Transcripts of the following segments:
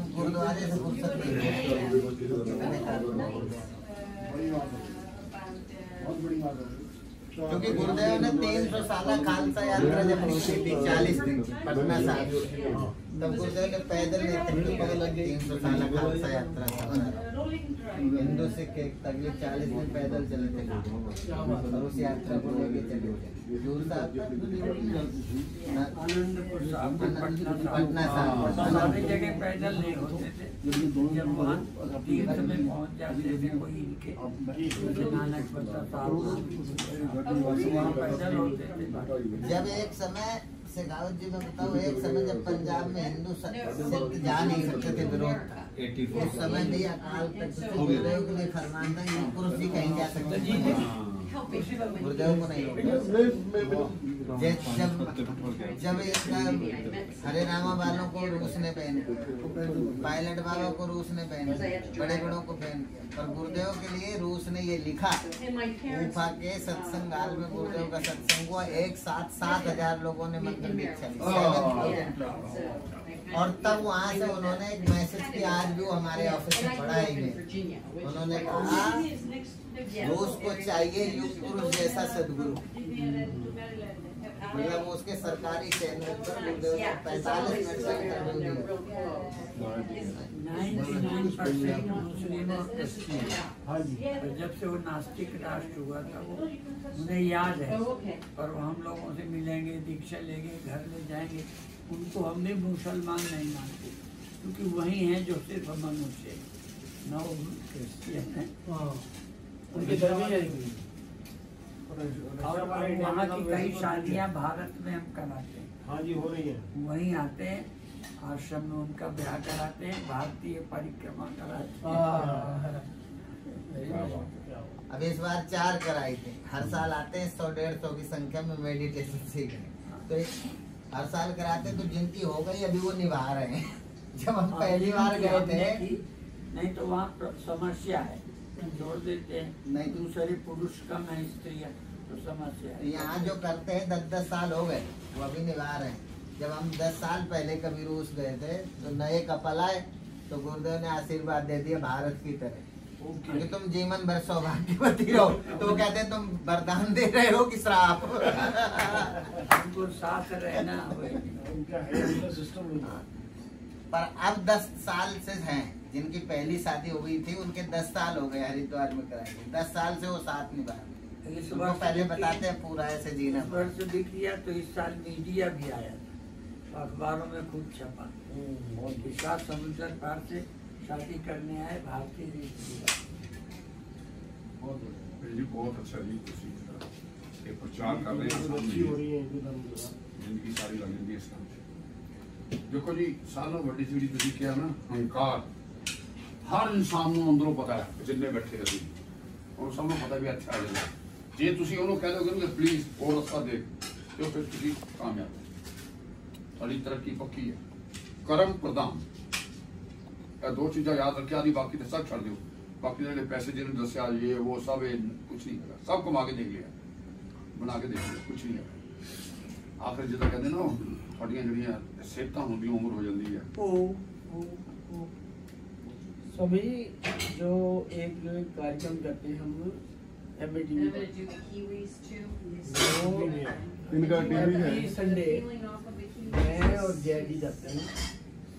गुरुद्वारे से फुर्सत नहीं है। क्योंकि गुरुदेव ने 300 साल खालसा यात्रा जब की थी 40 दिन पटना साहिब, तब गुरुदेव ने पैदल नेतृत्व किया 300 साल खालसा यात्रा। हिंदू सिख तकलीफ 40 दिन पैदल चले थे और उस यात्रा को लेके चले थे पटना साहिब। सारी जगह पैदल नहीं होते थे, जब वहाँ तीर्थ में पहुँच जाते थे कोई इनके नानक बसा साहब वहाँ पैदल होते थे। जब एक समय शेखावत जी में बताओ, एक समय जब पंजाब में हिंदू सिख जा नहीं सकते थे, विरोध था, उस समय भी अकाल तख्त से गुरुदेव के लिए फरमान था कि पुरुष भी कहीं जा सकते थे, गुरुदेव को नहीं। जब हरे रामा वालों को रूस ने पहने, पायलट वालों को रूस ने पहने, बड़े बड़ों को पहने, और गुरुदेव के लिए रूस ने ये लिखा। गुफा के सत्संग काल में गुरुदेव का सत्संग हुआ, एक साथ 7,000 लोगों ने मंत्र दीक्षा ली, और तब वहाँ से उन्होंने एक मैसेज किया, आज भी हमारे ऑफिस में पढ़ा ही नहीं। उन्होंने कहा रूस को चाहिए युग पुरुष जैसा सदगुरु। मतलब उसके सरकारी चैनल पर 45 मिनट का इंटरव्यू दिया। 99% मुस्लिम और क्रिश्चियन, जब से वो नास्तिक राष्ट्र हुआ था वो उन्हें याद है, और वो हम लोगों से मिलेंगे, दीक्षा लेंगे, घर ले जाएंगे, उनको हमने मुसलमान नहीं मानते, क्योंकि वही हैं जो सिर्फ मनुष्य न क्रिश्चियन है। उनके धर्म ही और वहाँ की कई शादियाँ भारत में हम कराते हैं। हाँ जी, हो रही है। वहीं आते हैं, आश्रम में उनका ब्याह कराते हैं, भारतीय परिक्रमा कराते हैं। अब इस बार 4 कराई थी। हर साल आते हैं 100-150 की संख्या में मेडिटेशन सीखने, तो हर साल कराते तो गिनती हो गई, अभी वो निभा रहे हैं। जब हम पहली बार गए थे, नहीं तो वहाँ समस्या है, जोड़ देते हैं, नहीं दूसरे पुरुष कम है, स्त्रियाँ तो समस्या है। यहाँ जो करते हैं 10-10 साल हो गए, वो अभी निभा रहे हैं। जब हम 10 साल पहले कभी रूस गए थे, तो नए कपल आए तो गुरुदेव ने आशीर्वाद दे दिया भारत की तरह, क्योंकि तुम जीवन भर सौभाग्यवती रहो। तो वो कहते हैं तुम वरदान दे रहे हो कि श्राप। उनको साथ रहना उनका है सिस्टम। पर अब 10 साल से हैं, जिनकी पहली शादी हो गई थी उनके 10 साल हो गए हरिद्वार में कराए, 10 साल से वो साथ निभा रहे। तो पहले बताते हैं पूरा ऐसे जीना। वर्ष भी किया तो इस साल मीडिया भी आया, अखबारों में खूब छपा। विशाल समुद्र पार से शादी करने आए भारतीय रीति। बहुत अच्छा जी, प्रचार कर रहे हैं, जिंदगी सारी लगेगी इस काम से। देखो जी, सालों बड़ी चीड़ी तुझे क्या ना, हंकार हर इंसान ਨੂੰ ਅੰਦਰੋਂ ਪਤਾ ਹੈ, ਜਿੰਨੇ ਬੈਠੇ ਅਸੀਂ ਉਹ ਸਭ ਨੂੰ ਪਤਾ ਵੀ ਅੱਛਾ ਆ ਜਾਂਦਾ। ਜੇ ਤੁਸੀਂ ਉਹਨੂੰ ਕਹਿ ਦੋਗੇ ਕਿ ਪਲੀਜ਼ ਉਹ ਰਸਤਾ ਦੇਖ, ਤੇ ਫਿਰ ਤੁਸੀਂ ਕਾਮਯਾਬ ਹੋ। ਸਾਡੀ ਤਰੱਕੀ ਪੱਕੀ ਹੈ। ਕਰਮ ਪ੍ਰਦਾਨ, ਇਹ 2 ਚੀਜ਼ਾਂ ਯਾਦ ਰੱਖਿਆ ਦੀ, ਬਾਕੀ ਤਾਂ ਸਭ ਛੱਡ ਦਿਓ। ਬਾਕੀ ਜਿਹੜੇ ਪੈਸੇ ਜਿਹਨੂੰ ਦੱਸਿਆ ਇਹ ਉਹ ਸਭ ਕੁਝ ਨਹੀਂ ਹੈਗਾ, ਸਭ ਕਮਾ ਕੇ ਦੇਖ ਲਿਆ, ਬਣਾ ਕੇ ਦੇਖ ਲਿਆ, ਕੁਝ ਨਹੀਂ ਹੈ। ਆਖਰ ਜਿੱਦਾਂ ਕਹਿੰਦੇ ਨਾ, ਸਾਡੀਆਂ ਜਿਹੜੀਆਂ ਸਿਹਤਾਂ ਹੁੰਦੀਆਂ ਉਮਰ ਹੋ ਜਾਂਦੀ ਹੈ। सभी जो एक कार्यक्रम करते हैं हम MAD इनका टीवी है। संडे मैं और जय जी जाते हैं,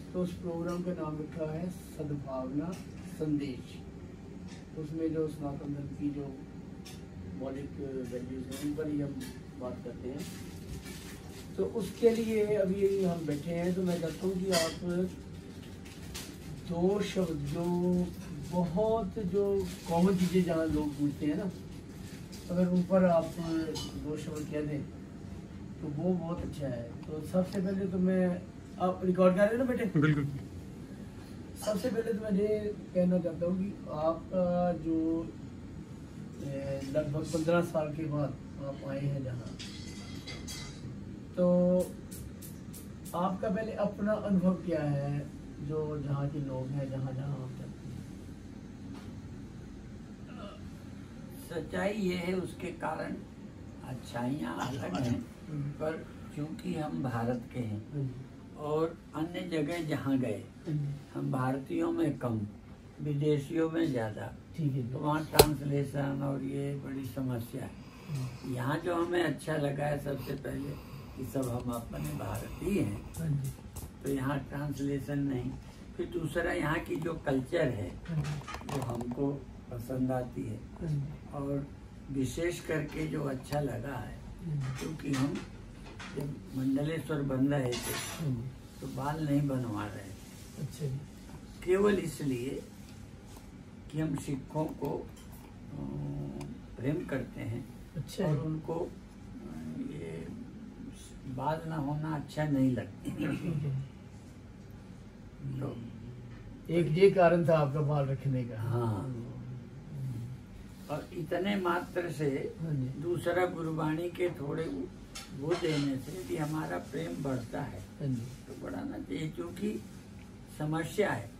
तो उस प्रोग्राम का नाम रखा है सद्भावना संदेश। उसमें जो सनातन धर्म की जो मौलिक वैल्यूज हैं उन पर ही हम बात करते हैं। तो उसके लिए अभी हम बैठे हैं, तो मैं चाहता हूँ कि आप 2 शब्द जो बहुत जो कॉमन चीज़ें जहाँ लोग पूछते हैं ना, अगर ऊपर आप 2 शब्द कह दें तो वो बहुत अच्छा है। तो सबसे पहले तो मैं, आप रिकॉर्ड कर रहे हैं ना बेटे? बिल्कुल। सबसे पहले तो मैं ये कहना चाहता हूँ कि आपका जो लगभग 15 साल के बाद आप आए हैं जहाँ, तो आपका पहले अपना अनुभव क्या है, जो जहाँ के लोग हैं, जहाँ जहाँ आप जाते हैं? सच्चाई ये है, उसके कारण अच्छाइयाँ अलग हैं, पर क्योंकि हम भारत के हैं और अन्य जगह जहाँ गए हम भारतीयों में कम, विदेशियों में ज़्यादा, ठीक है। तो वहाँ ट्रांसलेशन और ये बड़ी समस्या है। यहाँ जो हमें अच्छा लगा है सबसे पहले कि सब हम अपने भारतीय हैं, तो यहाँ ट्रांसलेशन नहीं। फिर दूसरा यहाँ की जो कल्चर है वो हमको पसंद आती है, और विशेष करके जो अच्छा लगा है क्योंकि हम जब मंडलेश्वर बन रहे थे तो बाल नहीं बनवा रहे थे। अच्छा जी। केवल इसलिए कि हम सिखों को प्रेम करते हैं। अच्छा। और उनको ये बाल ना होना अच्छा नहीं लगता। तो एक ये कारण था आपका बाल रखने का। हाँ, और इतने मात्र से हाँ जी। दूसरा गुरबाणी के थोड़े वो देने से भी हमारा प्रेम बढ़ता है। हाँ जी। तो बढ़ाना चाहिए, क्योंकि समस्या है।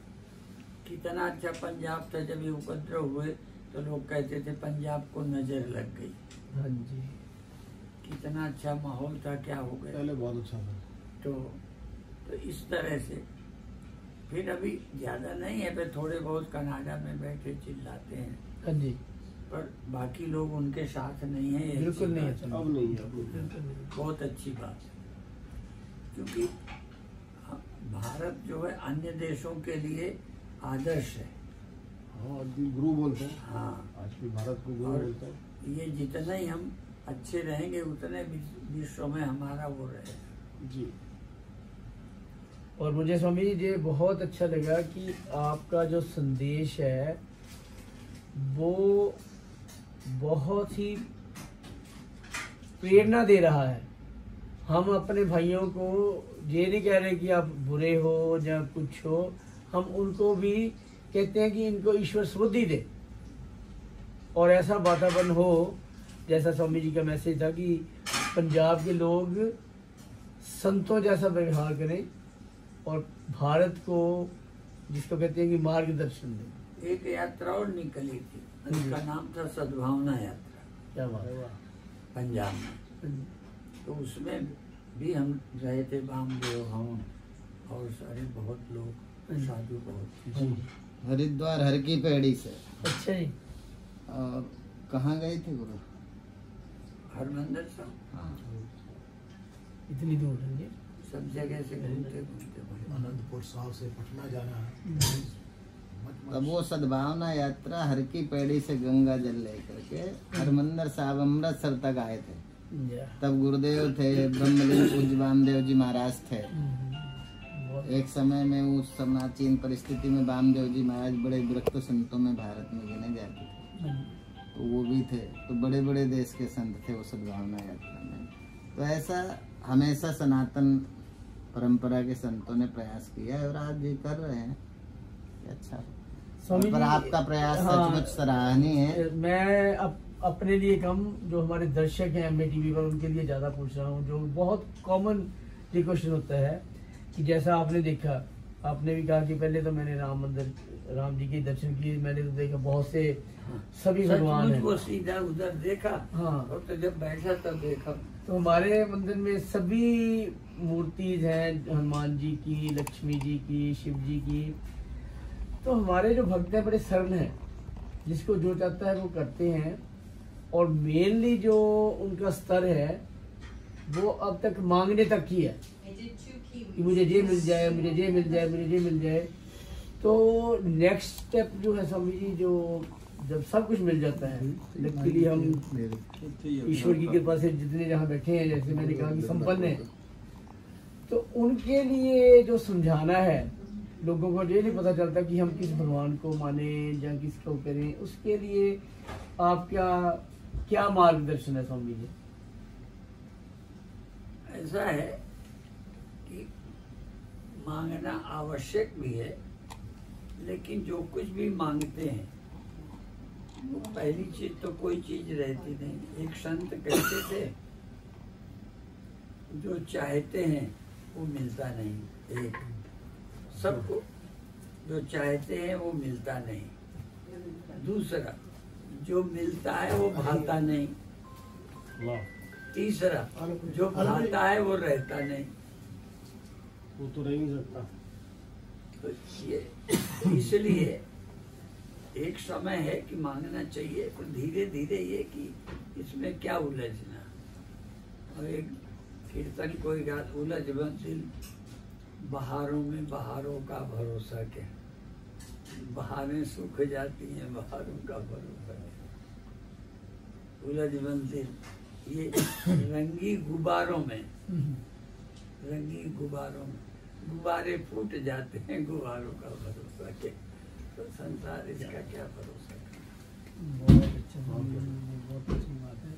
कितना अच्छा पंजाब था, जब ये उपद्रव हुए तो लोग कहते थे पंजाब को नजर लग गई। हाँ जी। कितना अच्छा माहौल था, क्या हो गया। पहले बहुत अच्छा था। तो इस तरह से फिर अभी ज्यादा नहीं है, फिर थोड़े बहुत कनाडा में बैठे चिल्लाते हैं, हाँ जी। पर बाकी लोग उनके साथ नहीं है। ये बिल्कुल नहीं है। अब नहीं है, अब नहीं है। बिल्कुल नहीं। बहुत अच्छी बात है, क्योंकि भारत जो है अन्य देशों के लिए आदर्श है। हाँ, गुरु बोलते हैं। हाँ, आज भी भारत को गुरु और बोलते हैं। ये जितना ही हम अच्छे रहेंगे उतने विश्व में हमारा वो रहेगा। जी। और मुझे स्वामी जी ये बहुत अच्छा लगा कि आपका जो संदेश है वो बहुत ही प्रेरणा दे रहा है। हम अपने भाइयों को ये नहीं कह रहे कि आप बुरे हो या कुछ हो, हम उनको भी कहते हैं कि इनको ईश्वर बुद्धि दे और ऐसा वातावरण हो, जैसा स्वामी जी का मैसेज था कि पंजाब के लोग संतों जैसा व्यवहार करें और भारत को, जिसको कहते हैं कि मार्गदर्शन दें। एक यात्रा और निकली थी, उसका नाम था सद्भावना यात्रा, क्या बात है। पंजाब में। तो उसमें भी हम रहे थे, बामदेव हम और सारे बहुत लोग, साधु बहुत। हरिद्वार हर की पेड़ी से। अच्छा जी। और कहाँ गए थे गुरु? हरमंदिर साहब। हाँ, इतनी दूर है ये। सब जगह से घूमते घूमते अनंतपुर साहब से पटना जाना है। तब वो सद्भावना यात्रा हर की पेड़ी से गंगा जल लेकर के हरमंदिर साहब अमृतसर तक आए थे। तब गुरुदेव थे, ब्रह्मलीन पूज्य वामदेव जी महाराज थे। एक समय में उस समाचीन परिस्थिति में वामदेव जी महाराज बड़े विरक्त संतों में भारत में गिने जाते थे, तो वो भी थे। तो बड़े बड़े देश के संत थे वो सद्भावना यात्रा में। तो ऐसा हमेशा सनातन परंपरा के संतों ने प्रयास किया है और आज ये कर रहे हैं। अच्छा, पर आपका प्रयास सचमुच सराहनीय है। मैं अपने लिए कम, जो हमारे दर्शक हैं MA TV पर, उनके लिए ज्यादा पूछ रहा हूँ। जो बहुत कॉमन ये क्वेश्चन होता है कि जैसा आपने देखा, आपने भी कहा कि पहले तो मैंने राम मंदिर, राम जी के दर्शन किए, मैंने तो देखा बहुत से सभी भगवान हैं। वो सीधा उधर देखा। हाँ। और तो जब बैठा तब देखा। तो हमारे मंदिर में सभी मूर्तिज हैं, हनुमान जी की, लक्ष्मी जी की, शिव जी की। तो हमारे जो भक्त हैं बड़े सरल हैं, जिसको जो चाहता है वो करते हैं। और मेनली जो उनका स्तर है वो अब तक मांगने तक ही है कि मुझे ये मिल जाए, मुझे ये मिल जाए, मुझे ये मिल जाए। तो नेक्स्ट स्टेप जो है स्वामी जी, जो जब सब कुछ मिल जाता है, लकीली हम ईश्वर की कृपा से जितने जहाँ बैठे हैं, जैसे मैंने कहा कि संपन्न है, तो उनके लिए जो समझाना है, लोगों को ये नहीं पता चलता कि हम किस भगवान को माने या किसको करें, उसके लिए आपका क्या मार्गदर्शन है स्वामी जी? ऐसा है कि मांगना आवश्यक भी है, लेकिन जो कुछ भी मांगते हैं वो पहली चीज तो कोई चीज रहती नहीं। एक संत कहते थे, जो चाहते हैं वो मिलता नहीं। एक सबको जो चाहते हैं वो मिलता नहीं। दूसरा, जो मिलता है वो भाता नहीं। तीसरा, जो खाता है वो रहता नहीं। वो तो रह नहीं सकता। तो ये इसलिए एक समय है कि मांगना चाहिए, तो धीरे धीरे ये कि इसमें क्या उलझना। और एक कीर्तन कोई गा, उलझ मत दिल बहारों में बहारों का भरोसा क्या, बहारें सूख जाती हैं बहारों का भरोसा क्या। उलझ मत दिल, ये रंगी गुब्बारों में, रंगी गुब्बारों में गुब्बारे फूट जाते हैं, गुब्बारों का भरोसा क्या। तो संसार इसका क्या भरोसा है। बहुत अच्छा, बहुत अच्छी बात है।